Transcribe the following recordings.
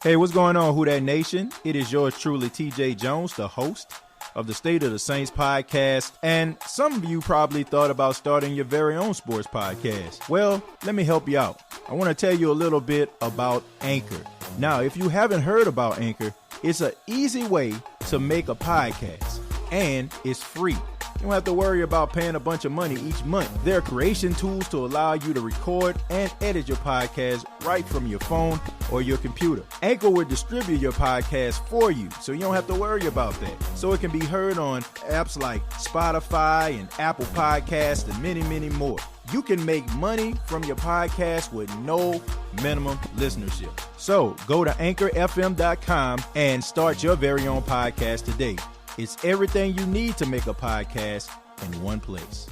Hey, what's going on, Who Dat Nation? It is yours truly, TJ Jones, the host of the State of the Saints podcast. And some of you probably thought about starting your very own sports podcast. Well, let me help you out. I want to tell you a little bit about Anchor. Now, if you haven't heard about Anchor, it's an easy way to make a podcast, and it's free. You don't have to worry about paying a bunch of money each month. There are creation tools to allow you to record and edit your podcast right from your phone or your computer. Anchor will distribute your podcast for you, so you don't have to worry about that. So it can be heard on apps like Spotify and Apple Podcasts and many, many more. You can make money from your podcast with no minimum listenership. So go to anchorfm.com and start your very own podcast today. It's everything you need to make a podcast in one place.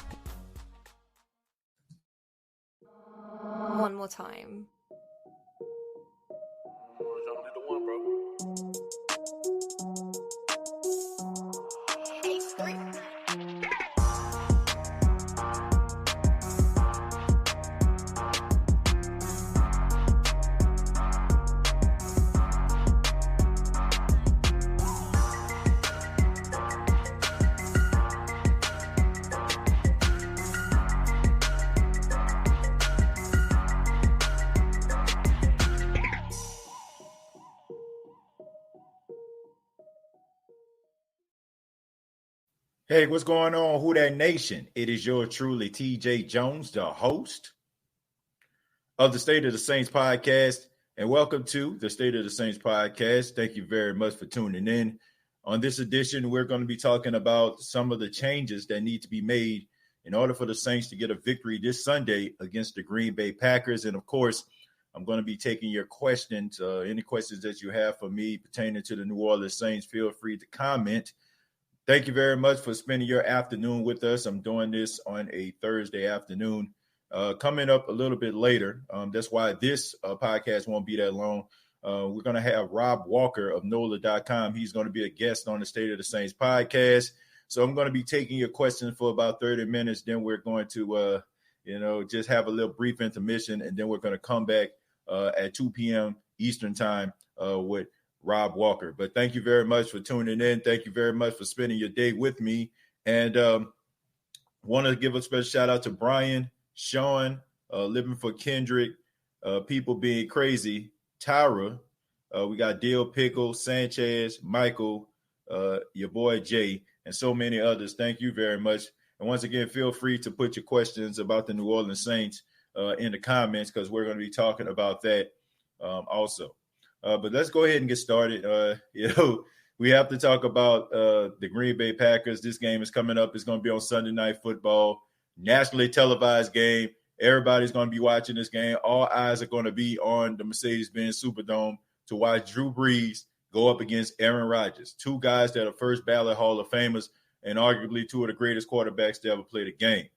One more time. Hey, what's going on, Who Dat Nation? It is yours truly, TJ Jones, the host of the State of the Saints podcast, and welcome to the State of the Saints podcast. Thank you very much for tuning in. On this edition, we're going to be talking about some of the changes that need to be made in order for the Saints to get a victory this Sunday against the Green Bay Packers. And, of course, I'm going to be taking your questions. Any questions that you have for me pertaining to the New Orleans Saints, feel free to comment. Thank you very much for spending your afternoon with us. I'm doing this on a Thursday afternoon. Coming up a little bit later, that's why this podcast won't be that long. We're going to have Rob Walker of NOLA.com. He's going to be a guest on the State of the Saints podcast. So I'm going to be taking your questions for about 30 minutes. Then we're going to, just have a little brief intermission, and then we're going to come back at 2 p.m. Eastern time with Rob Walker. But thank you very much for tuning in. Thank you very much for spending your day with me. And want to give a special shout out to Brian, Sean, Living for Kendrick, People Being Crazy, Tyra. We got Dill Pickle, Sanchez, Michael, your boy Jay, and so many others. Thank you very much. And once again, feel free to put your questions about the New Orleans Saints in the comments, because we're going to be talking about that also. But let's go ahead and get started. We have to talk about the Green Bay Packers. This game is coming up. It's going to be on Sunday Night Football, nationally televised game. Everybody's going to be watching this game. All eyes are going to be on the Mercedes-Benz Superdome to watch Drew Brees go up against Aaron Rodgers, two guys that are first ballot Hall of Famers and arguably two of the greatest quarterbacks to ever play the game.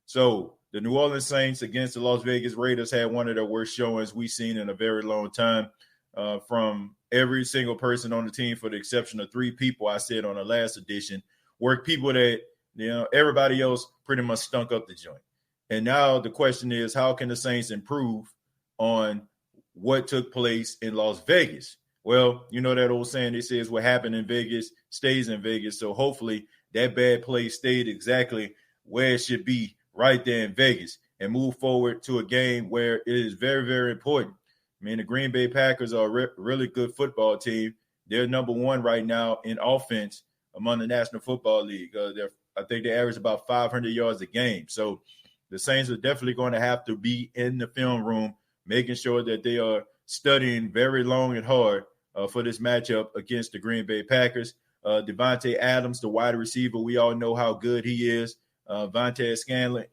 So the New Orleans Saints against the Las Vegas Raiders had one of their worst showings we've seen in a very long time. From every single person on the team, for the exception of three people I said on the last edition, were people that, everybody else pretty much stunk up the joint. And now the question is, how can the Saints improve on what took place in Las Vegas? Well, you know that old saying that says what happened in Vegas stays in Vegas. So hopefully that bad play stayed exactly where it should be, right there in Vegas, and move forward to a game where it is very, very important. I mean, the Green Bay Packers are a really good football team. They're number one right now in offense among the National Football League. I think they average about 500 yards a game. So the Saints are definitely going to have to be in the film room, making sure that they are studying very long and hard for this matchup against the Green Bay Packers. Devontae Adams, the wide receiver, we all know how good he is. Valdez Scantley,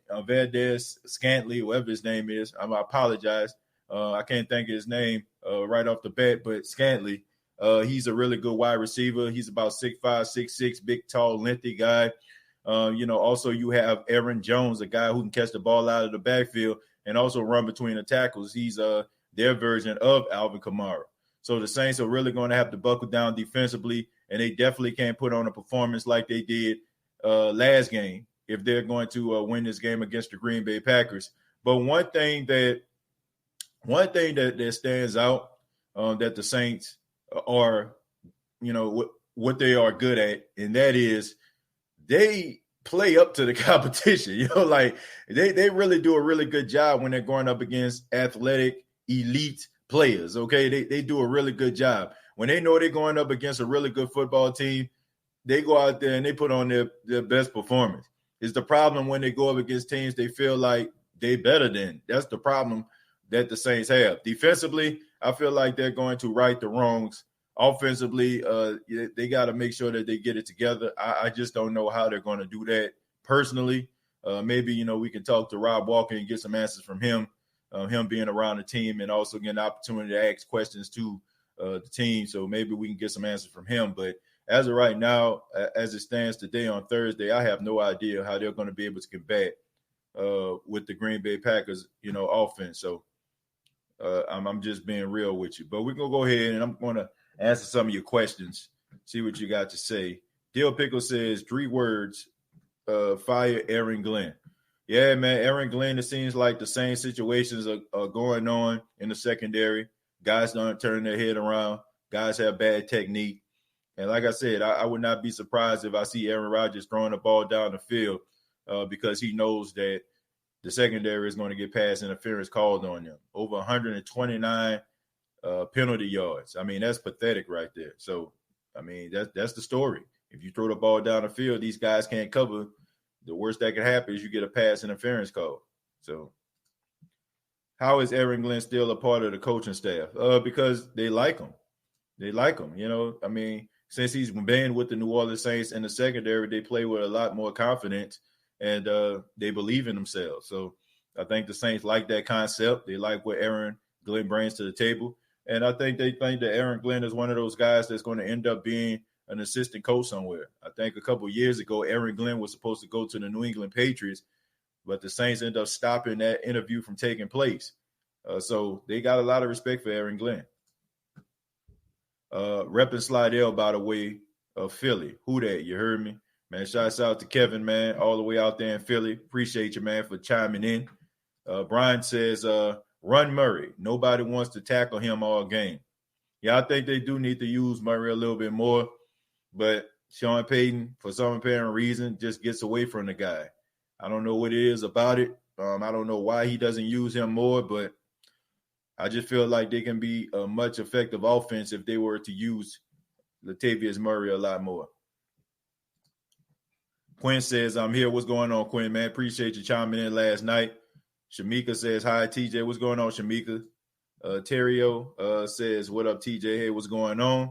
whatever his name is, I apologize. I can't think of his name right off the bat, but Scantley, he's a really good wide receiver. He's about 6'5", 6'6", big, tall, lengthy guy. Also you have Aaron Jones, a guy who can catch the ball out of the backfield and also run between the tackles. He's their version of Alvin Kamara. So the Saints are really going to have to buckle down defensively, and they definitely can't put on a performance like they did last game if they're going to win this game against the Green Bay Packers. But one thing that stands out that the Saints are, what they are good at, and that is they play up to the competition. Like they really do a really good job when they're going up against athletic elite players. Okay, they do a really good job when they know they're going up against a really good football team. They go out there and they put on their best performance. It's the problem when they go up against teams they feel like they better than. That's the problem that the Saints have. Defensively, I feel like they're going to right the wrongs. Offensively, they got to make sure that they get it together. I just don't know how they're going to do that personally. Maybe, we can talk to Rob Walker and get some answers from him being around the team and also get an opportunity to ask questions to the team. So maybe we can get some answers from him. But as of right now, as it stands today on Thursday, I have no idea how they're going to be able to combat with the Green Bay Packers, offense. So I'm just being real with you. But we're going to go ahead and I'm going to answer some of your questions, see what you got to say. Dill Pickle says 3 words, fire Aaron Glenn. Yeah, man, Aaron Glenn, it seems like the same situations are going on in the secondary. Guys don't turn their head around. Guys have bad technique. And like I said, I would not be surprised if I see Aaron Rodgers throwing the ball down the field because he knows that the secondary is going to get pass interference called on them. Over 129 penalty yards. I mean, that's pathetic right there. So, I mean, that's the story. If you throw the ball down the field, these guys can't cover. The worst that can happen is you get a pass interference call. So, how is Aaron Glenn still a part of the coaching staff? Because they like him. They like him. I mean, since he's been with the New Orleans Saints in the secondary, they play with a lot more confidence and they believe in themselves. So I think the Saints like that concept. They like what Aaron Glenn brings to the table. And I think they think that Aaron Glenn is one of those guys that's going to end up being an assistant coach somewhere. I think a couple of years ago, Aaron Glenn was supposed to go to the New England Patriots, but the Saints ended up stopping that interview from taking place. So they got a lot of respect for Aaron Glenn. Reppin' Slidell, by the way, of Philly. Who that? You heard me? Man, shouts out to Kevin, man, all the way out there in Philly. Appreciate you, man, for chiming in. Brian says, run Murray. Nobody wants to tackle him all game. Yeah, I think they do need to use Murray a little bit more, but Sean Payton, for some apparent reason, just gets away from the guy. I don't know what it is about it. I don't know why he doesn't use him more, but I just feel like they can be a much effective offense if they were to use Latavius Murray a lot more. Quinn says, I'm here. What's going on, Quinn, man? Appreciate you chiming in last night. Shamika says, hi, TJ. What's going on, Shamika? Terrio says, what up, TJ? Hey, what's going on?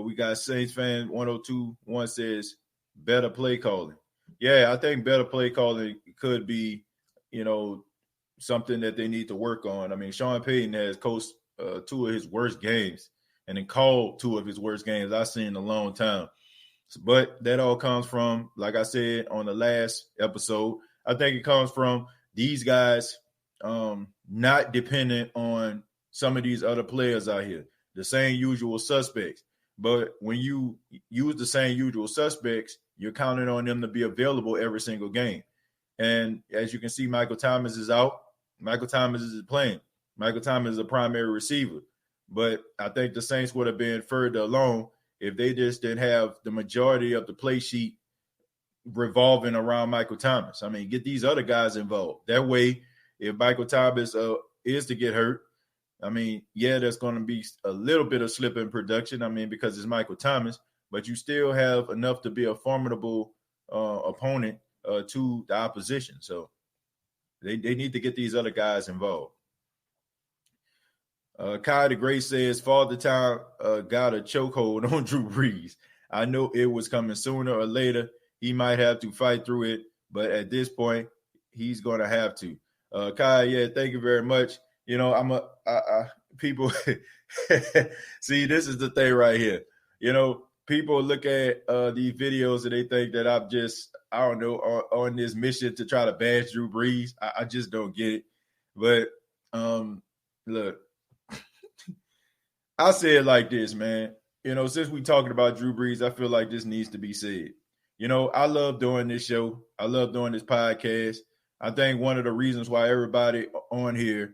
We got Saints fan 1021 says, better play calling. Yeah, I think better play calling could be, something that they need to work on. I mean, Sean Payton has coached 2 of his worst games and then called 2 of his worst games I've seen in a long time. But that all comes from, like I said on the last episode, I think it comes from these guys not dependent on some of these other players out here, the same usual suspects. But when you use the same usual suspects, you're counting on them to be available every single game. And as you can see, Michael Thomas is out. Michael Thomas is playing. Michael Thomas is a primary receiver. But I think the Saints would have been further along if they just didn't have the majority of the play sheet revolving around Michael Thomas. I mean, get these other guys involved. That way, if Michael Thomas is to get hurt, I mean, yeah, there's going to be a little bit of slip in production. I mean, because it's Michael Thomas, but you still have enough to be a formidable opponent to the opposition. So they need to get these other guys involved. Kai the Great says, Father Time got a chokehold on Drew Brees. I know it was coming sooner or later. He might have to fight through it, but at this point, he's going to have to. Kai, yeah, thank you very much. People see, this is the thing right here. People look at these videos and they think that I don't know, on this mission to try to bash Drew Brees. I just don't get it. But look, I say it like this, man. Since we talking about Drew Brees, I feel like this needs to be said. I love doing this show. I love doing this podcast. I think one of the reasons why everybody on here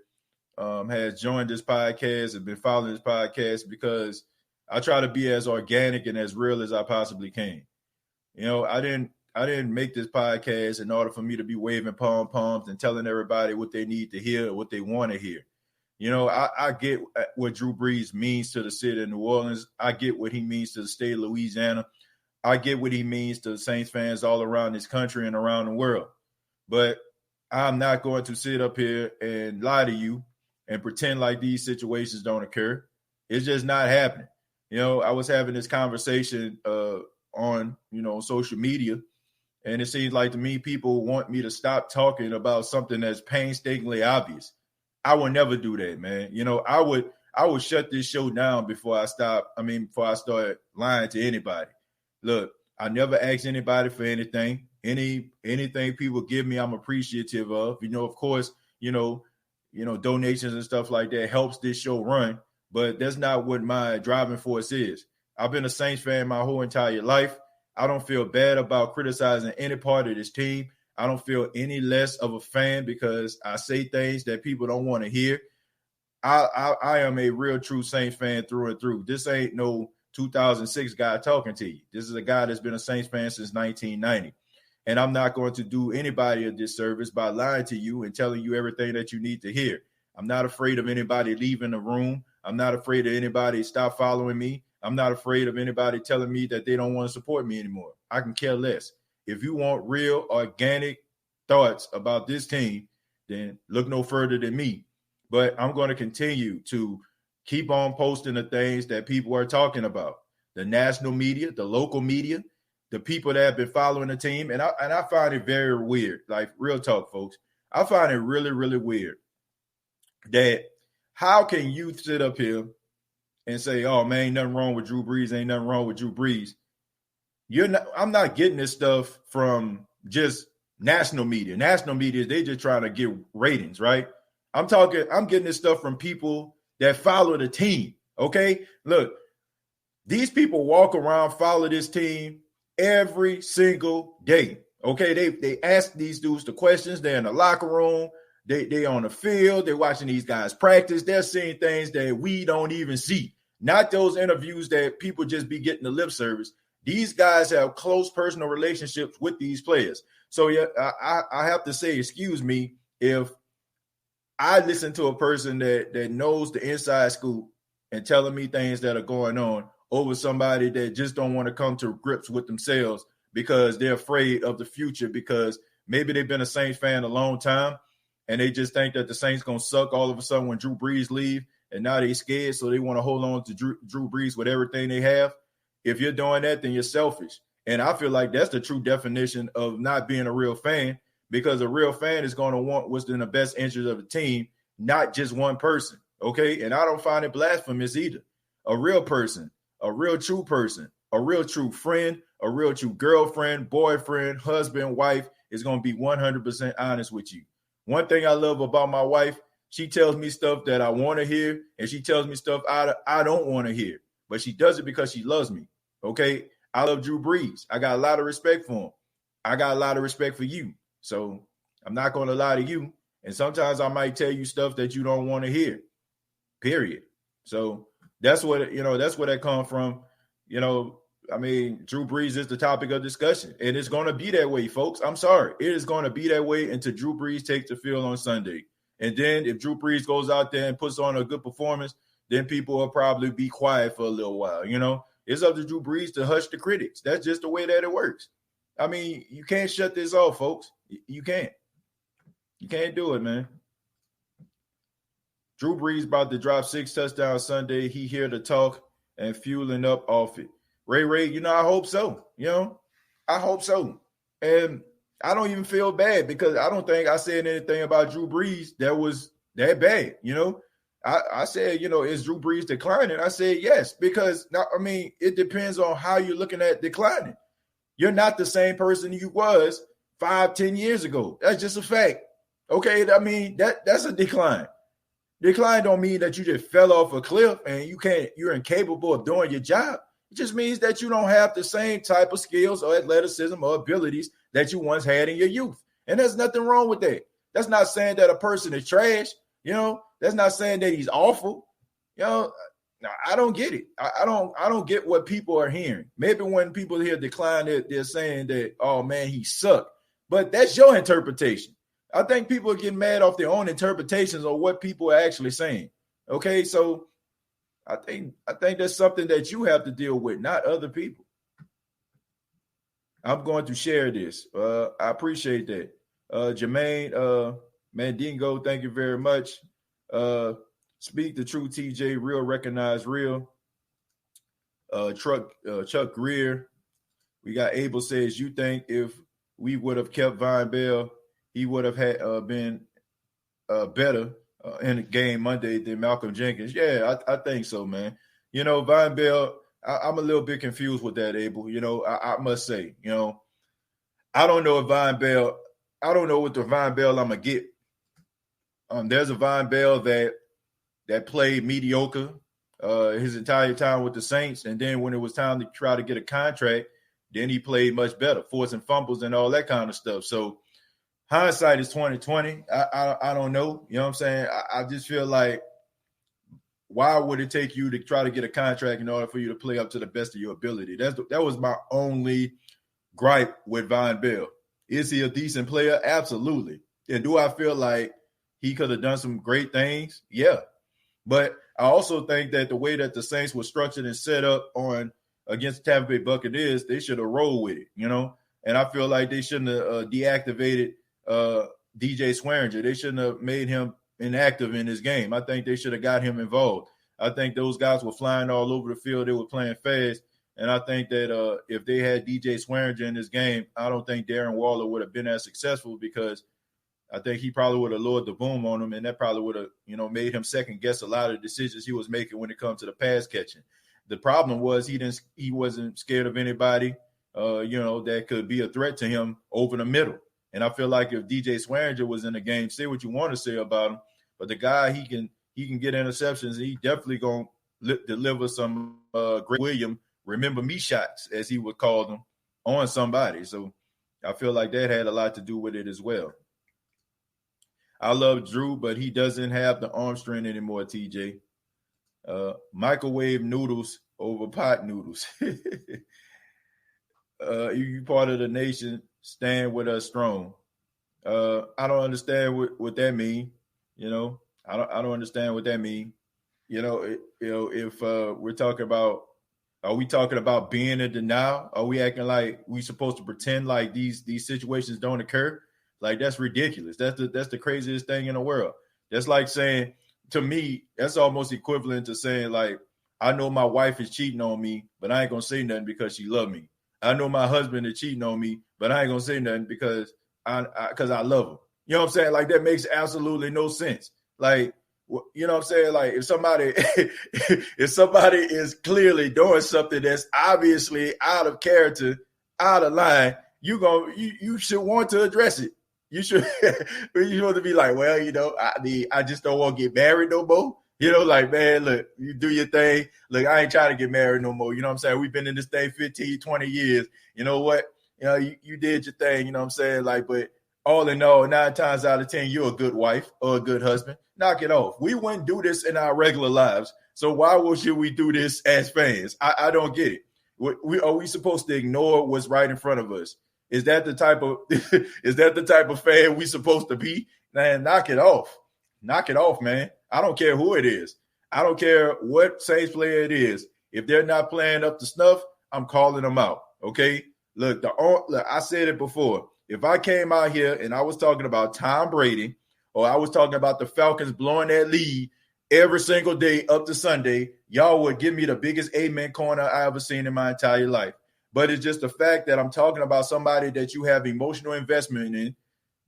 has joined this podcast and been following this podcast, because I try to be as organic and as real as I possibly can. I didn't make this podcast in order for me to be waving pom-poms and telling everybody what they need to hear or what they want to hear. I get what Drew Brees means to the city of New Orleans. I get what he means to the state of Louisiana. I get what he means to the Saints fans all around this country and around the world. But I'm not going to sit up here and lie to you and pretend like these situations don't occur. It's just not happening. I was having this conversation on social media, and it seems like to me people want me to stop talking about something that's painstakingly obvious. I would never do that, man. I would shut this show down before I start lying to anybody. Look, I never ask anybody for anything. Anything people give me, I'm appreciative of. Of course, donations and stuff like that helps this show run, but that's not what my driving force is. I've been a Saints fan my whole entire life. I don't feel bad about criticizing any part of this team. I don't feel any less of a fan because I say things that people don't want to hear. I am a real true Saints fan through and through. This ain't no 2006 guy talking to you. This is a guy that's been a Saints fan since 1990. And I'm not going to do anybody a disservice by lying to you and telling you everything that you need to hear. I'm not afraid of anybody leaving the room. I'm not afraid of anybody stop following me. I'm not afraid of anybody telling me that they don't want to support me anymore. I can care less. If you want real, organic thoughts about this team, then look no further than me. But I'm going to continue to keep on posting the things that people are talking about. The national media, the local media, the people that have been following the team. And I find it very weird. Like, real talk, folks. I find it really, really weird that how can you sit up here and say, oh, man, ain't nothing wrong with Drew Brees, ain't nothing wrong with Drew Brees. I'm not getting this stuff from just national media. National media, they just trying to get ratings, right? I'm getting this stuff from people that follow the team, okay? Look, these people walk around, follow this team every single day, okay? They ask these dudes the questions. They're in the locker room. They on the field. They're watching these guys practice. They're seeing things that we don't even see. Not those interviews that people just be getting the lip service. These guys have close personal relationships with these players. So yeah, I have to say, excuse me, if I listen to a person that knows the inside scoop and telling me things that are going on over somebody that just don't want to come to grips with themselves because they're afraid of the future, because maybe they've been a Saints fan a long time and they just think that the Saints going to suck all of a sudden when Drew Brees leave, and now they scared, so they want to hold on to Drew Brees with everything they have. If you're doing that, then you're selfish. And I feel like that's the true definition of not being a real fan, because a real fan is going to want what's in the best interest of the team, not just one person, okay? And I don't find it blasphemous either. A real person, a real true person, a real true friend, a real true girlfriend, boyfriend, husband, wife is going to be 100% honest with you. One thing I love about my wife, she tells me stuff that I want to hear, and she tells me stuff I don't want to hear. But she does it because she loves me, okay? I love Drew Brees. I got a lot of respect for him. I got a lot of respect for you. So I'm not going to lie to you. And sometimes I might tell you stuff that you don't want to hear, period. So that's what that comes from. I mean, Drew Brees is the topic of discussion, and it's going to be that way, folks. I'm sorry. It is going to be that way until Drew Brees takes the field on Sunday. And then if Drew Brees goes out there and puts on a good performance, then people will probably be quiet for a little while. It's up to Drew Brees to hush the critics. That's just the way that it works. I mean, you can't shut this off, folks. You can't. You can't do it, man. Drew Brees about to drop 6 touchdowns Sunday. He here to talk and fueling up off it. Ray, I hope so. I hope so. And I don't even feel bad because I don't think I said anything about Drew Brees that was that bad. I said, is Drew Brees declining? I said yes, because it depends on how you're looking at declining. You're not the same person you was 5-10 years ago. That's just a fact. Okay, that's a decline. Decline don't mean that you just fell off a cliff and you're incapable of doing your job. It just means that you don't have the same type of skills or athleticism or abilities that you once had in your youth. And there's nothing wrong with that. That's not saying that a person is trash. That That's not saying that he's awful. I don't get it. I don't get what people are hearing. Maybe when people hear decline, they're saying that, oh man, he sucked. But that's your interpretation. I think people are getting mad off their own interpretations of what people are actually saying. Okay, so I think that's something that you have to deal with, not other people. I'm going to share this. I appreciate that. Jermaine Mandingo, thank you very much. Speak the truth, TJ. Real, recognize real. Chuck Greer. We got Abel says, you think if we would have kept Von Bell, he would have had been better in the game Monday than Malcolm Jenkins. Yeah, I think so, man. Von Bell, I'm a little bit confused with that, Abel. I must say, I don't know if Von Bell, I don't know what the Von Bell I'm going to get. There's a Von Bell that played mediocre his entire time with the Saints. And then when it was time to try to get a contract, then he played much better, forcing fumbles and all that kind of stuff. So hindsight is 2020. I don't know. You know what I'm saying? I just feel like, why would it take you to try to get a contract in order for you to play up to the best of your ability? That was my only gripe with Von Bell. Is he a decent player? Absolutely. And do I feel like he could have done some great things? Yeah. But I also think that the way that the Saints were structured and set up on against Tampa Bay Buccaneers, they should have rolled with it, And I feel like they shouldn't have deactivated DJ Swearinger. They shouldn't have made him inactive in this game. I think they should have got him involved. I think those guys were flying all over the field. They were playing fast. And I think that if they had DJ Swearinger in this game, I don't think Darren Waller would have been as successful, because I think he probably would have lowered the boom on him, and that probably would have, made him second guess a lot of decisions he was making when it comes to the pass catching. The problem was he wasn't scared of anybody, that could be a threat to him over the middle. And I feel like if DJ Swearinger was in the game, say what you want to say about him, but the guy, he can get interceptions, and he definitely gonna deliver some Greg Williams remember me shots, as he would call them, on somebody. So I feel like that had a lot to do with it as well. I love Drew, but he doesn't have the arm strength anymore, TJ. Microwave noodles over pot noodles. You part of the nation, stand with us strong. I don't understand what that mean. I don't understand what that mean. If we're talking about, are we talking about being in denial? Are we acting like we supposed to pretend like these situations don't occur? Like, that's ridiculous. That's the craziest thing in the world. That's like saying, to me, that's almost equivalent to saying, like, I know my wife is cheating on me, but I ain't gonna say nothing because she love me. I know my husband is cheating on me, but I ain't gonna say nothing because I love him. You know what I'm saying? Like, that makes absolutely no sense. Like, you know what I'm saying? Like, if somebody is clearly doing something that's obviously out of character, out of line, you should want to address it. You should to be like, well, I just don't want to get married no more. Like, man, look, you do your thing. Look, I ain't trying to get married no more. You know what I'm saying? We've been in this thing 15, 20 years. You know what? You did your thing, you know what I'm saying? Like, but all in all, 9 times out of 10, you're a good wife or a good husband. Knock it off. We wouldn't do this in our regular lives. So why should we do this as fans? I don't get it. Are we supposed to ignore what's right in front of us? Is that the type of fan we supposed to be? Man, knock it off. Knock it off, man. I don't care who it is. I don't care what Saints player it is. If they're not playing up to snuff, I'm calling them out. Okay? Look, I said it before. If I came out here and I was talking about Tom Brady, or I was talking about the Falcons blowing that lead every single day up to Sunday, y'all would give me the biggest amen corner I ever seen in my entire life. But it's just the fact that I'm talking about somebody that you have emotional investment in.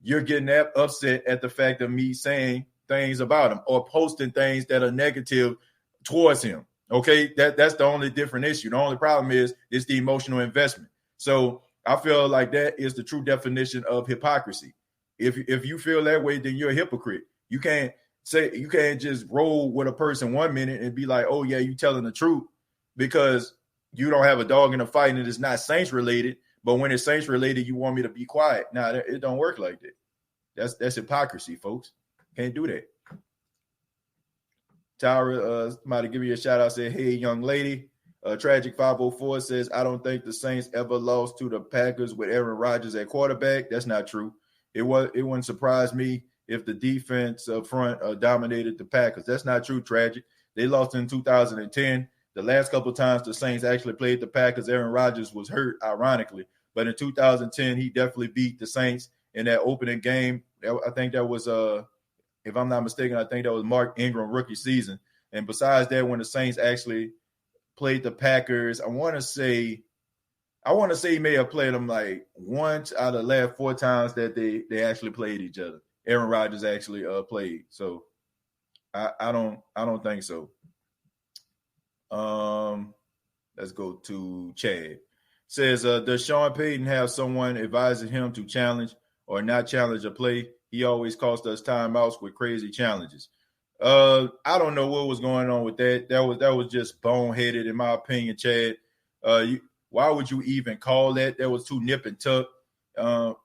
You're getting that upset at the fact of me saying things about him or posting things that are negative towards him. Okay, that's the only different issue. The only problem is it's the emotional investment. So I feel like that is the true definition of hypocrisy. If you feel that way, then you're a hypocrite. You can't just roll with a person 1 minute and be like, oh yeah, you telling the truth, because you don't have a dog in the fight and it's not Saints related. But when it's Saints related, you want me to be quiet. Nah, it don't work like that. That's hypocrisy, folks. Can't do that. Tyra, somebody give me a shout out, said, hey, young lady. Tragic 504 says, I don't think the Saints ever lost to the Packers with Aaron Rodgers at quarterback. That's not true. It wouldn't surprise me if the defense up front dominated the Packers. That's not true, Tragic. They lost in 2010. The last couple of times the Saints actually played the Packers, Aaron Rodgers was hurt, ironically. But in 2010, he definitely beat the Saints in that opening game. I think that was, if I'm not mistaken, I think that was Mark Ingram rookie season. And besides that, when the Saints actually played the Packers, I want to say he may have played them like once out of the last 4 times that they actually played each other. Aaron Rodgers actually played. So I don't think so. Let's go to Chad. Says, does Sean Payton have someone advising him to challenge or not challenge a play? He always cost us timeouts with crazy challenges. I don't know what was going on with that. That was just boneheaded, in my opinion, Chad. Why would you even call that? That was too nip and tuck.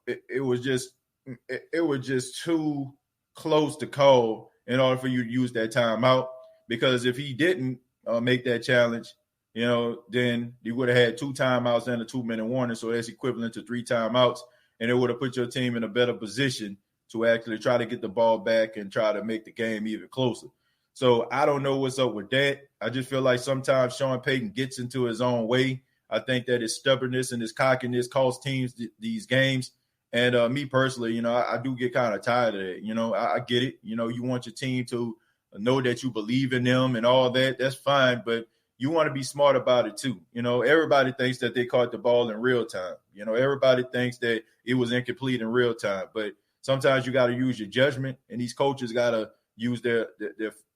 It was just too close to call in order for you to use that timeout. Because if he didn't make that challenge, then you would have had 2 timeouts and a 2-minute warning. So that's equivalent to 3 timeouts, and it would have put your team in a better position to actually try to get the ball back and try to make the game even closer. So I don't know what's up with that. I just feel like sometimes Sean Payton gets into his own way. I think that his stubbornness and his cockiness cost teams these games. And me personally, I do get kind of tired of that. I get it. You want your team to know that you believe in them and all that. That's fine. But you want to be smart about it too. Everybody thinks that they caught the ball in real time. Everybody thinks that it was incomplete in real time. But sometimes you got to use your judgment, and these coaches got to use their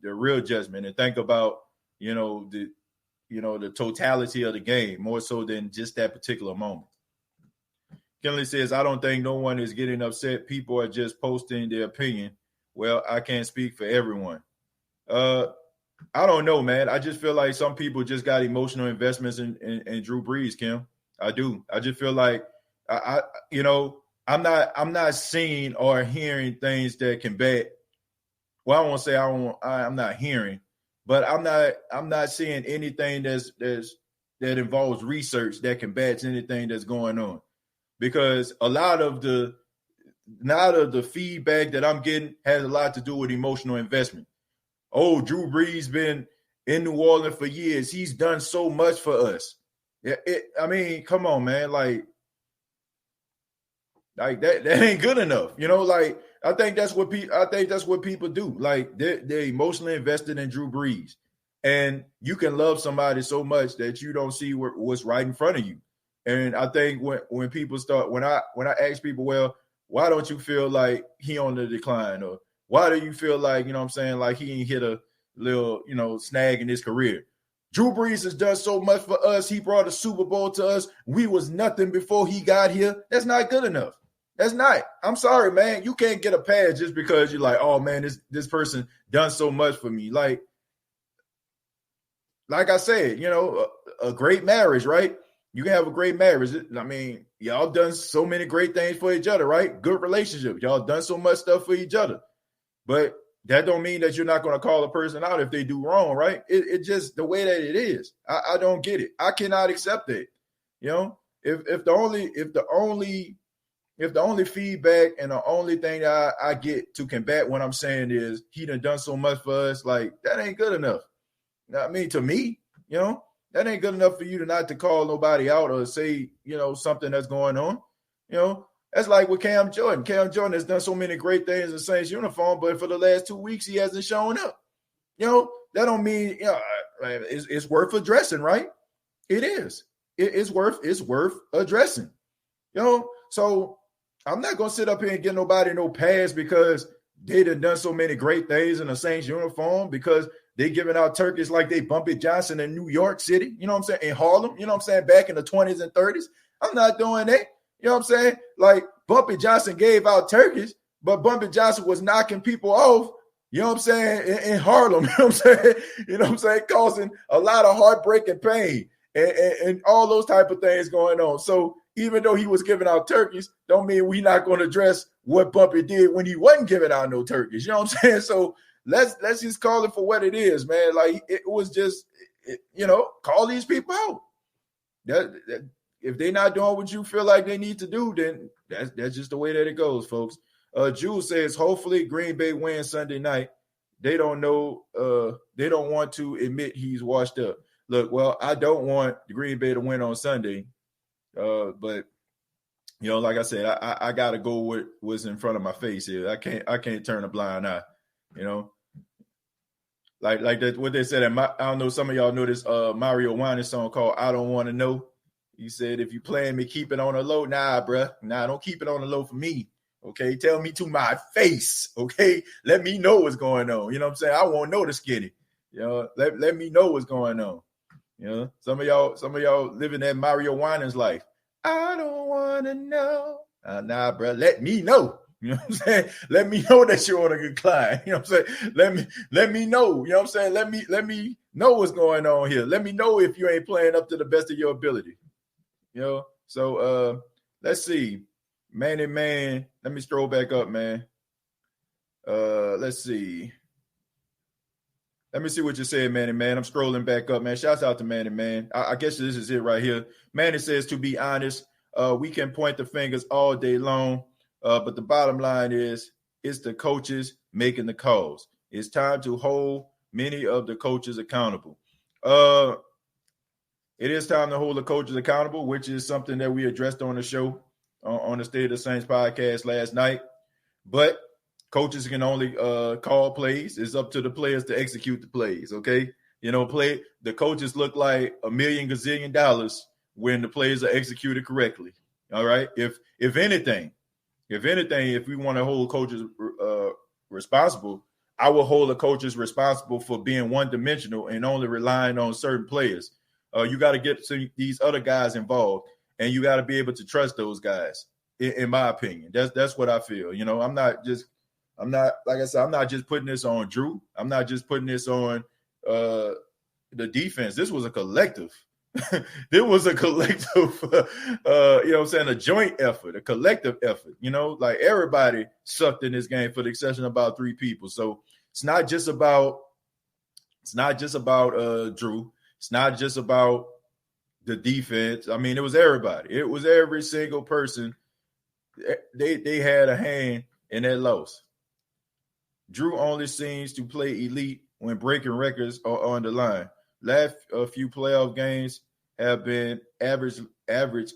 real judgment and think about, the totality of the game more so than just that particular moment. Kenley says, I don't think no one is getting upset. People are just posting their opinion. Well, I can't speak for everyone. I don't know, man. I just feel like some people just got emotional investments in Drew Brees, Kim. I do. I just feel like I'm not seeing or hearing things that combat. Well, I won't say I'm not hearing, but I'm not seeing anything that involves research that combats anything that's going on. Because a lot of the feedback that I'm getting has a lot to do with emotional investment. Oh, Drew Brees been in New Orleans for years. He's done so much for us. Come on, man. Like that ain't good enough. I think that's what people do. Like they're emotionally invested in Drew Brees. And you can love somebody so much that you don't see what's right in front of you. And I think when people start, when I ask people, well, why don't you feel like he on the decline? Or why do you feel like, like he ain't hit a little, snag in his career? Drew Brees has done so much for us. He brought a Super Bowl to us. We was nothing before he got here. That's not good enough. That's not. I'm sorry, man. You can't get a pass just because you're like, oh, man, this person done so much for me. Like I said, a great marriage, right? You can have a great marriage. I mean, y'all done so many great things for each other, right? Good relationship. Y'all done so much stuff for each other. But that don't mean that you're not going to call a person out if they do wrong, right? It just the way that it is. I don't get it. I cannot accept it. If the only feedback and the only thing that I get to combat what I'm saying is he done so much for us, like that ain't good enough. I mean, to me, that ain't good enough for you not to call nobody out or say, something that's going on. That's like with Cam Jordan. Cam Jordan has done so many great things in Saints uniform, but for the last 2 weeks, he hasn't shown up. That don't mean, it's worth addressing, right? It is. It's worth addressing. So I'm not going to sit up here and get nobody no pass because they done so many great things in a Saints uniform, because they giving out turkeys like they Bumpy Johnson in New York City, in Harlem, back in the 20s and 30s. I'm not doing that. Like Bumpy Johnson gave out turkeys, but Bumpy Johnson was knocking people off, in Harlem, causing a lot of heartbreak and pain and all those type of things going on. So even though he was giving out turkeys, don't mean we not going to address what Bumpy did when he wasn't giving out no turkeys. So let's just call it for what it is, man. Like it was just, call these people out. That if they're not doing what you feel like they need to do, then that's just the way that it goes, folks. Jules says, hopefully Green Bay wins Sunday night. They don't know. They don't want to admit he's washed up. Look, well, I don't want the Green Bay to win on Sunday, but like I said, I got to go with what's in front of my face here. I can't turn a blind eye. Like that. What they said. I don't know. Some of y'all know this Mario Wine song called "I Don't Want to Know." He said, "If you playing me, keep it on the low." Nah, bruh. Nah, don't keep it on the low for me. Okay, tell me to my face. Okay, let me know what's going on. You know what I'm saying? I won't know the skinny. Let me know what's going on. Some of y'all living that Mario Winans life. I don't want to know. Nah, bro. Let me know. You know what I'm saying? Let me know that you're on a good climb. You know what I'm saying? Let me know. You know what I'm saying? Let me know what's going on here. Let me know if you ain't playing up to the best of your ability. So let's see. Man, let me scroll back up, man. Let's see. Let me see what you said, Manny Man. I'm scrolling back up, man. Shouts out to Manny Man. I guess this is it right here. Manny says, to be honest, we can point the fingers all day long, but the bottom line is it's the coaches making the calls. It's time to hold many of the coaches accountable. It is time to hold the coaches accountable, which is something that we addressed on the show, on the State of the Saints podcast last night. But coaches can only call plays. It's up to the players to execute the plays, okay? The coaches look like $1 million gazillion when the plays are executed correctly, all right? If anything, if we want to hold coaches responsible, I will hold the coaches responsible for being one-dimensional and only relying on certain players. You got to get these other guys involved, and you got to be able to trust those guys, in my opinion. That's what I feel. I'm not like I said, I'm not just putting this on Drew. I'm not just putting this on the defense. This was a collective. There was a collective, a joint effort, a collective effort. Like everybody sucked in this game for the exception of about 3 people. So it's not just about Drew. It's not just about the defense. I mean, it was everybody. It was every single person. They had a hand in that loss. Drew only seems to play elite when breaking records are on the line. Last few playoff games have been average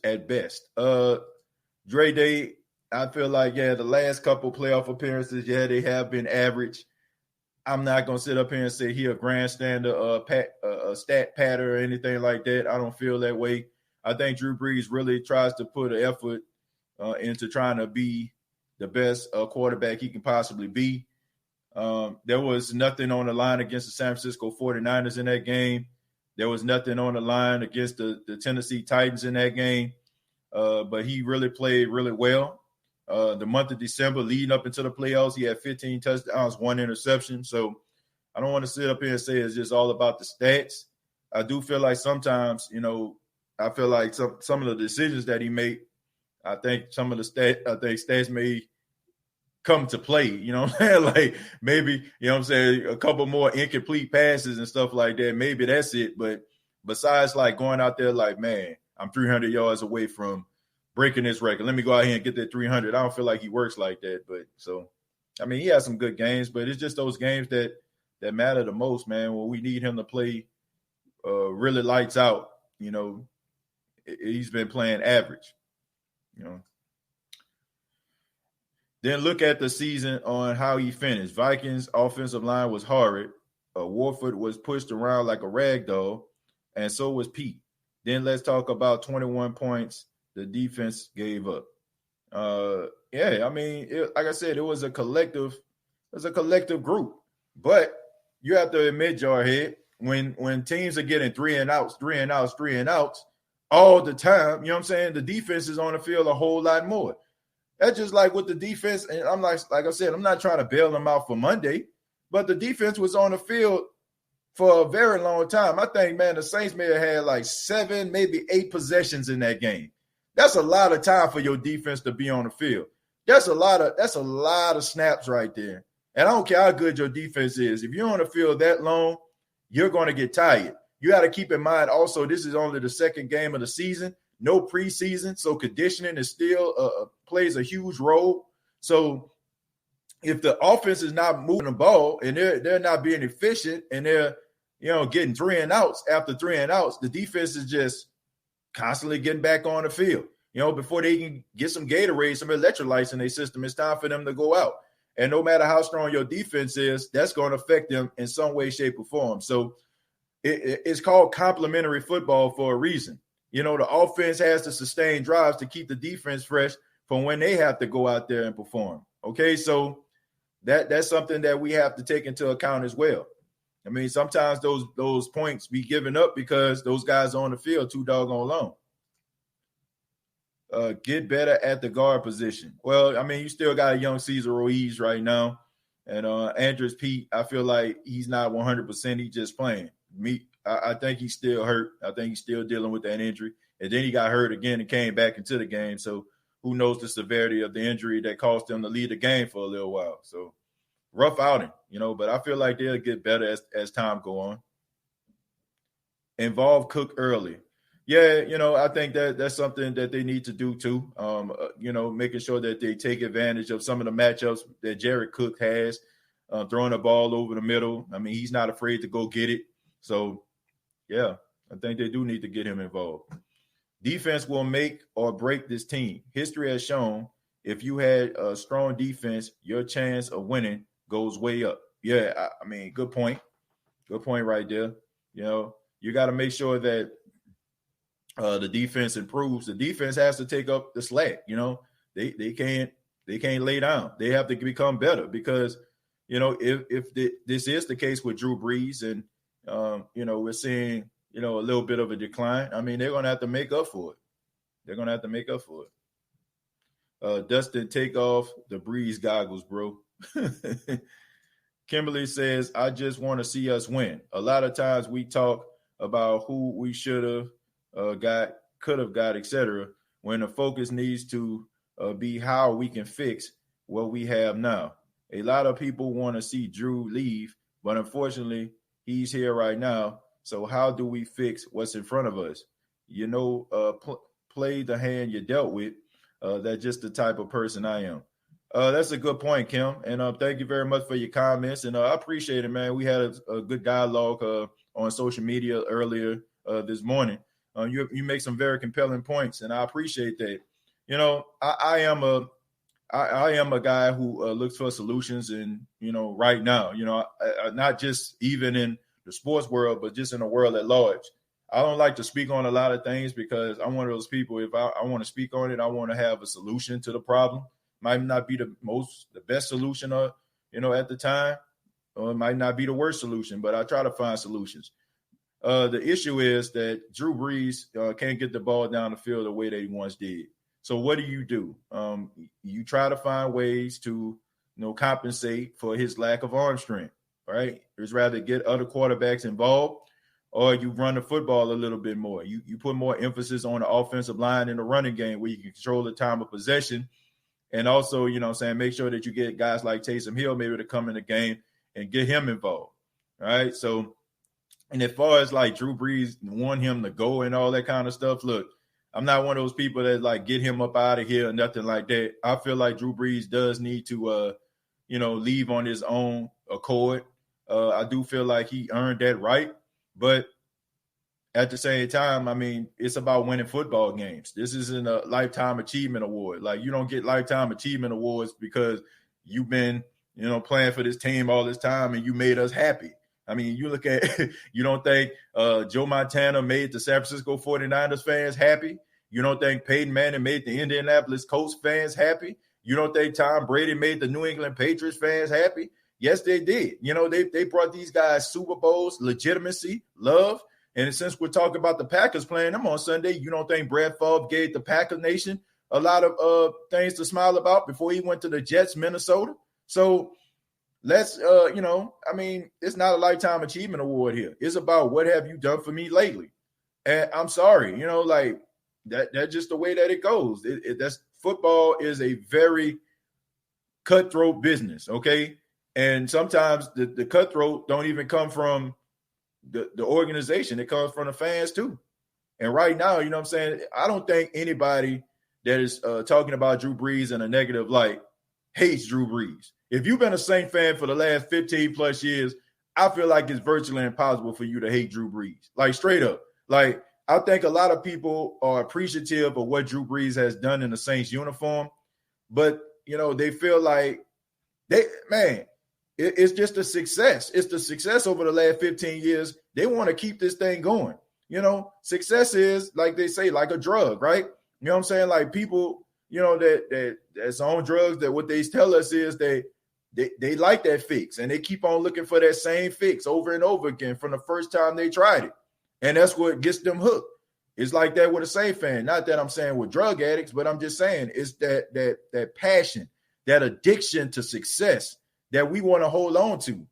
at best. Dre Day, I feel like, the last couple playoff appearances, they have been average. I'm not going to sit up here and say he a grandstander, a stat patter or anything like that. I don't feel that way. I think Drew Brees really tries to put an effort into trying to be the best quarterback he can possibly be. There was nothing on the line against the San Francisco 49ers in that game. There was nothing on the line against the Tennessee Titans in that game. But he really played really well. The month of December leading up into the playoffs, he had 15 touchdowns, 1 interception. So I don't want to sit up here and say it's just all about the stats. I do feel like sometimes, I feel like some of the decisions that he made, I think some of the stats may come to play, like maybe, a couple more incomplete passes and stuff like that. Maybe that's it. But besides like going out there like, man, I'm 300 yards away from breaking this record. Let me go out here and get that 300. I don't feel like he works like that. But so, I mean, he has some good games, but it's just those games that matter the most, man, when we need him to play really lights out. He's been playing average, Then look at the season on how he finished. Vikings offensive line was horrid. Warford was pushed around like a rag doll, and so was Pete. Then let's talk about 21 points the defense gave up. I mean, like I said, it was a collective group. But you have to admit, Jarhead, when teams are getting 3 and outs all the time, the defense is on the field a whole lot more. That's just like with the defense, and I'm like I said, I'm not trying to bail them out for Monday, but the defense was on the field for a very long time. I think, man, the Saints may have had like 7, maybe 8 possessions in that game. That's a lot of time for your defense to be on the field. That's a lot of snaps right there. And I don't care how good your defense is. If you're on the field that long, you're going to get tired. You got to keep in mind also, this is only the second game of the season, no preseason. So conditioning is still plays a huge role. So if the offense is not moving the ball and they're not being efficient and they're, getting 3 and outs after 3 and outs, the defense is just constantly getting back on the field. Before they can get some Gatorade, some electrolytes in their system, it's time for them to go out. And no matter how strong your defense is, that's going to affect them in some way, shape, or form. So it's called complementary football for a reason. The offense has to sustain drives to keep the defense fresh for when they have to go out there and perform. Okay, so that's something that we have to take into account as well. I mean, sometimes those points be given up because those guys are on the field too doggone long. Get better at the guard position. Well, I mean, you still got a young Cesar Ruiz right now. And Andres Pete, I feel like he's not 100%. He's just playing. I think he's still hurt. I think he's still dealing with that injury. And then he got hurt again and came back into the game. So who knows the severity of the injury that caused him to lead the game for a little while. So rough outing, but I feel like they'll get better as time go on. Involve Cook early. Yeah, I think that's something that they need to do too. Making sure that they take advantage of some of the matchups that Jared Cook has, throwing the ball over the middle. I mean, he's not afraid to go get it. So, yeah, I think they do need to get him involved. Defense will make or break this team. History has shown if you had a strong defense, your chance of winning goes way up. Yeah, I mean, good point. Good point right there. You got to make sure that the defense improves. The defense has to take up the slack. They can't lay down. They have to become better because if this is the case with Drew Brees and we're seeing a little bit of a decline. I mean, they're gonna have to make up for it. Dustin, take off the Brees goggles, bro. Kimberly says, I just want to see us win. A lot of times we talk about who we should have got, could have got, etc., when the focus needs to be how we can fix what we have now. A lot of people want to see Drew leave, but unfortunately, he's here right now. So how do we fix what's in front of us? Play the hand you dealt with. That's just the type of person I am. That's a good point, Kim. And thank you very much for your comments. And I appreciate it, man. We had a good dialogue on social media earlier this morning. You make some very compelling points, and I appreciate that. I am a guy who looks for solutions, and right now, not just even in the sports world, but just in the world at large. I don't like to speak on a lot of things because I'm one of those people. If I want to speak on it, I want to have a solution to the problem. Might not be the best solution, at the time, or it might not be the worst solution, but I try to find solutions. The issue is that Drew Brees can't get the ball down the field the way they once did. So what do? You try to find ways to, compensate for his lack of arm strength, right? It's rather get other quarterbacks involved, or you run the football a little bit more. You put more emphasis on the offensive line in the running game where you can control the time of possession. And also, make sure that you get guys like Taysom Hill maybe to come in the game and get him involved, right? So, and as far as like Drew Brees want him to go and all that kind of stuff, look, I'm not one of those people that like get him up out of here or nothing like that. I feel like Drew Brees does need to, leave on his own accord. I do feel like he earned that right. But at the same time, I mean, it's about winning football games. This isn't a lifetime achievement award. Like, you don't get lifetime achievement awards because you've been, playing for this team all this time and you made us happy. I mean, you look at, you don't think Joe Montana made the San Francisco 49ers fans happy? You don't think Peyton Manning made the Indianapolis Colts fans happy? You don't think Tom Brady made the New England Patriots fans happy? Yes, they did. They brought these guys Super Bowls, legitimacy, love. And since we're talking about the Packers playing them on Sunday, you don't think Brad Favre gave the Packer Nation a lot of things to smile about before he went to the Jets, Minnesota? So let's, it's not a lifetime achievement award here. It's about what have you done for me lately? And I'm sorry, that's just the way that it goes. That's football is a very cutthroat business, okay? And sometimes the cutthroat don't even come from the organization. It comes from the fans too. And right now, you know what I'm saying? I don't think anybody that is talking about Drew Brees in a negative light hates Drew Brees. If you've been a Saint fan for the last 15 plus years, I feel like it's virtually impossible for you to hate Drew Brees. Like straight up. Like I think a lot of people are appreciative of what Drew Brees has done in the Saints uniform, but you know, they feel like it's just a success. It's the success over the last 15 years. They want to keep this thing going. You know, success is, like they say, like a drug, right? You know what I'm saying? Like people, you know, that's on drugs, that what they tell us is they like that fix, and they keep on looking for that same fix over and over again from the first time they tried it. And that's what gets them hooked. It's like that with a Saint fan. Not that I'm saying with drug addicts, but I'm just saying it's that passion, that addiction to success that we want to hold on to.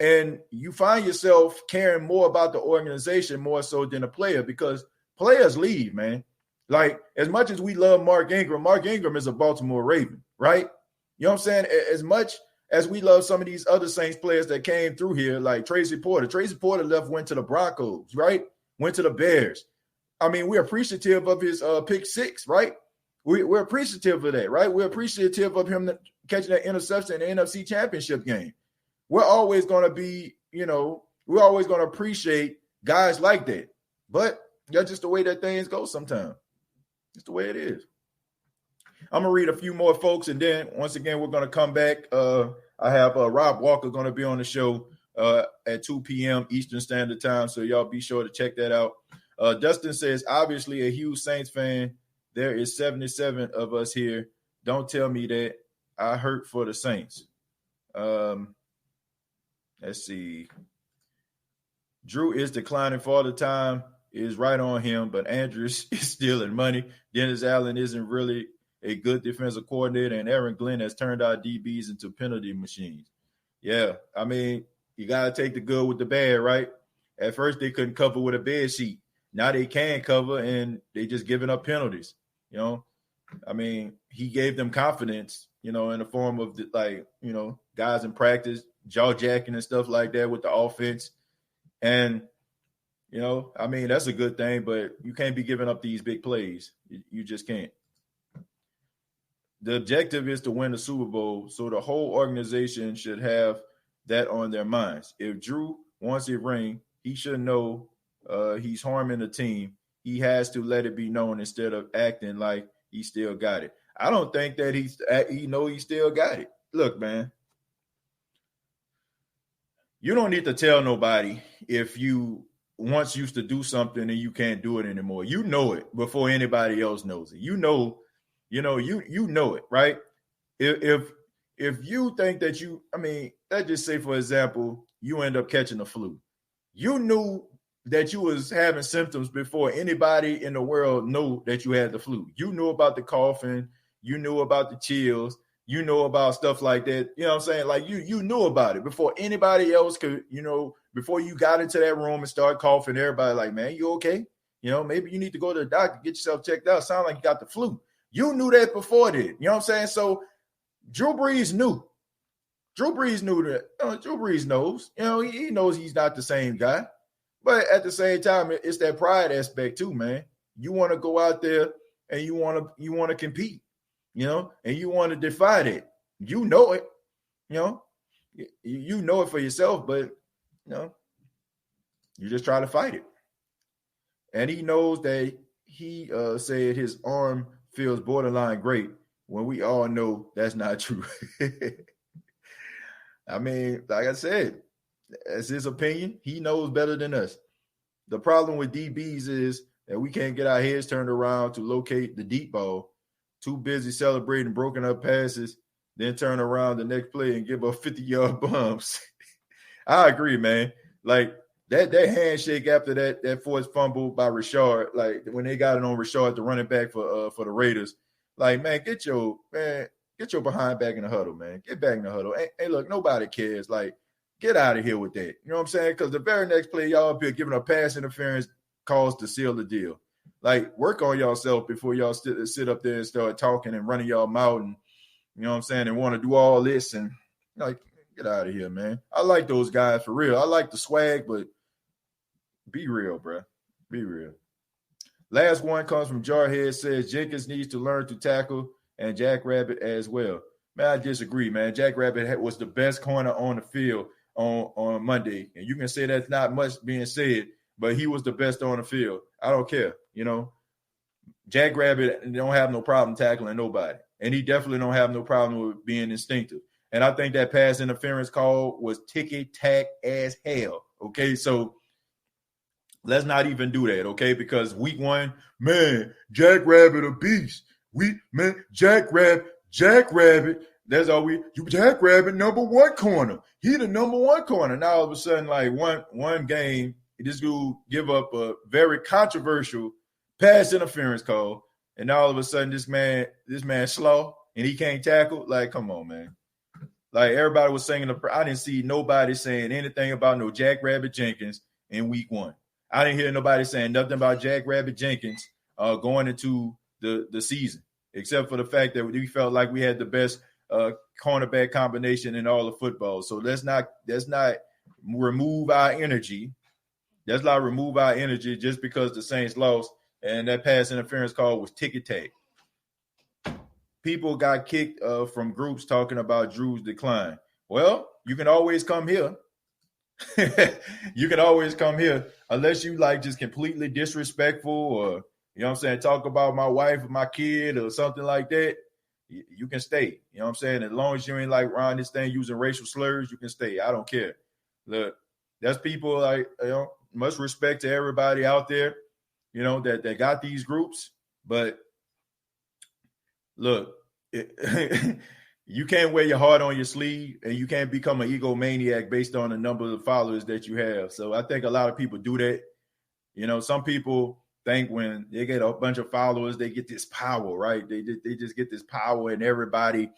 And you find yourself caring more about the organization more so than a player, because players leave, man. Like, as much as we love Mark Ingram is a Baltimore Raven, right? You know what I'm saying? As much as we love some of these other Saints players that came through here, like Tracy Porter. Tracy Porter went to the Broncos, right? Went to the Bears. I mean, we're appreciative of his pick six, right? We're appreciative of that, right? We're appreciative of him catching that interception in the NFC Championship game. We're always going to be, you know, we're always going to appreciate guys like that. But that's just the way that things go sometimes. It's the way it is. I'm going to read a few more folks, and then once again, we're going to come back. I have Rob Walker going to be on the show at 2 p.m. Eastern Standard Time, so y'all be sure to check that out. Dustin says, obviously a huge Saints fan. There is 77 of us here. Don't tell me that. I hurt for the Saints. Let's see. Drew is declining for the time. Is right on him, but Andrews is stealing money. Dennis Allen isn't really a good defensive coordinator, and Aaron Glenn has turned our DBs into penalty machines. Yeah, I mean, you got to take the good with the bad, right? At first, they couldn't cover with a bed sheet. Now they can cover, and they just giving up penalties. You know, I mean, he gave them confidence, you know, in the form of guys in practice, jaw jacking and stuff like that with the offense. And, you know, I mean, that's a good thing, but you can't be giving up these big plays. You just can't. The objective is to win the Super Bowl, so the whole organization should have that on their minds. If Drew wants a ring, he should know he's harming the team. He has to let it be known instead of acting like he still got it. I don't think that he still got it. Look, man, you don't need to tell nobody if you once used to do something and you can't do it anymore. You know it before anybody else knows it. You know it, right? If you think that let's just say, for example, you end up catching the flu. You knew that you was having symptoms before anybody in the world knew that you had the flu. You knew about the coughing, you knew about the chills, you know about stuff like that. You know what I'm saying? Like you knew about it before anybody else could, before you got into that room and started coughing, everybody like, man, you okay? Maybe you need to go to the doctor, get yourself checked out. Sound like you got the flu. You knew that before that. You know what I'm saying? So Drew Brees knew. Drew Brees knew that. Drew Brees knows. He knows he's not the same guy. But at the same time, it's that pride aspect too, man. You want to go out there and you want to compete, and you want to defy that. You know it, you know it for yourself, but you just try to fight it. And he knows that he said his arm feels borderline great when we all know that's not true. I mean, like I said, that's his opinion. He knows better than us. The problem with DBs is that we can't get our heads turned around to locate the deep ball. Too busy celebrating broken up passes, then turn around the next play and give up 50-yard bombs. I agree, man. Like that handshake after that forced fumble by Richard, like when they got it on Richard, the running back for the Raiders. Like, man, get your behind back in the huddle, man. Get back in the huddle. Hey, look, nobody cares. Like, get out of here with that. You know what I'm saying? Because the very next play, y'all up here giving a pass interference calls to seal the deal. Like, work on yourself before y'all sit up there and start talking and running y'all mouth and, you know what I'm saying, and want to do all this. And, like, Get out of here, man. I like those guys for real. I like the swag, but be real, bro. Be real. Last one comes from Jarhead, says Jenkins needs to learn to tackle and Jackrabbit as well. Man, I disagree, man. Jackrabbit was the best corner on the field on Monday. And you can say that's not much being said, but he was the best on the field. I don't care. Jackrabbit don't have no problem tackling nobody. And he definitely don't have no problem with being instinctive. And I think that pass interference call was ticky-tack as hell. Okay, so let's not even do that, okay? Because week one, man, Jackrabbit a beast. Jackrabbit. That's all Jackrabbit number one corner. He the number one corner. Now all of a sudden, like one game, this dude give up a very controversial pass interference call, and now all of a sudden this man slow and he can't tackle. Like, come on, man. Like everybody was saying, I didn't see nobody saying anything about no Jackrabbit Jenkins in week one. I didn't hear nobody saying nothing about Jackrabbit Jenkins going into the season, except for the fact that we felt like we had the best cornerback combination in all of football. So let's not remove our energy. Let's not remove our energy just because the Saints lost and that pass interference call was ticky-tack. People got kicked from groups talking about Drew's decline. Well, you can always come here. You can always come here unless you like just completely disrespectful or, talk about my wife or my kid or something like that. You can stay. You know what I'm saying? As long as you ain't like around this thing using racial slurs, you can stay. I don't care. Look, that's people like, much respect to everybody out there, that got these groups. But look, you can't wear your heart on your sleeve and you can't become an egomaniac based on the number of followers that you have. So I think a lot of people do that. Some people think when they get a bunch of followers, they get this power, right? They just get this power and everybody,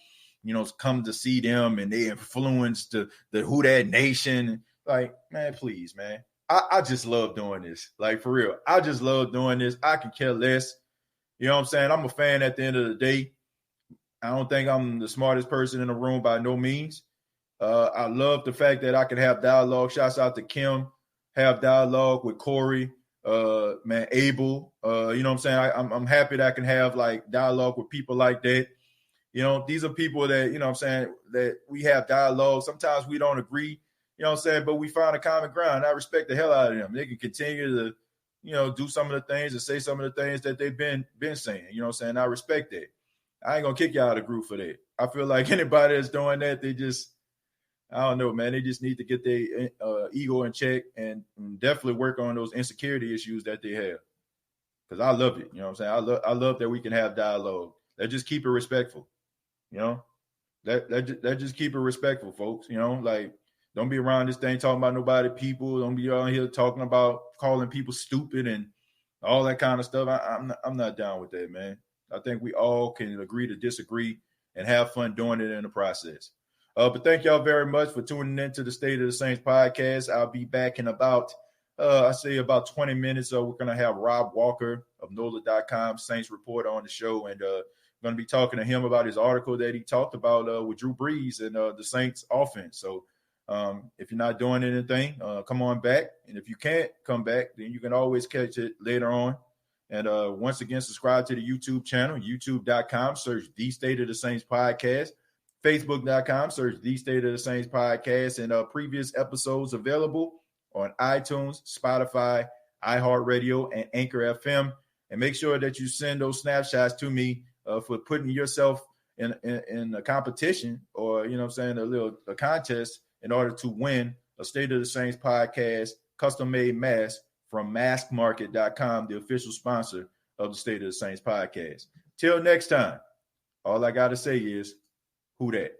come to see them and they influence the Who Dat Nation. Like, man, please, man. I just love doing this. Like, for real. I just love doing this. I can care less. You know what I'm saying? I'm a fan at the end of the day. I don't think I'm the smartest person in the room by no means. I love the fact that I can have dialogue. Shouts out to Kim. Have dialogue with Corey. Man, Abel. You know what I'm saying? I'm happy that I can have like dialogue with people like that. These are people that, what I'm saying, that we have dialogue. Sometimes we don't agree, what I'm saying, but we find a common ground. I respect the hell out of them. They can continue to, do some of the things and say some of the things that they've been saying. You know what I'm saying? I respect that. I ain't gonna kick you out of the group for that. I feel like anybody that's doing that, they just, I don't know, man. They just need to get their ego in check and definitely work on those insecurity issues that they have. Because I love it. You know what I'm saying? I love that we can have dialogue. Let's just keep it respectful. That just keep it respectful, folks. Like, don't be around this thing talking about nobody, people. Don't be on here talking about calling people stupid and all that kind of stuff. I'm not down with that, man. I think we all can agree to disagree and have fun doing it in the process. But thank y'all very much for tuning in to the State of the Saints podcast. I'll be back in about 20 minutes. We're going to have Rob Walker of NOLA.com, Saints Report, on the show. And going to be talking to him about his article that he talked about with Drew Brees and the Saints offense. So if you're not doing anything, come on back. And if you can't come back, then you can always catch it later on. And once again, subscribe to the YouTube channel, youtube.com, search The State of the Saints Podcast, facebook.com, search The State of the Saints Podcast, and previous episodes available on iTunes, Spotify, iHeartRadio, and Anchor FM. And make sure that you send those snapshots to me for putting yourself in a competition or, a contest in order to win a State of the Saints Podcast custom-made mask from maskmarket.com, the official sponsor of the State of the Saints podcast. Till next time, all I got to say is, who dat?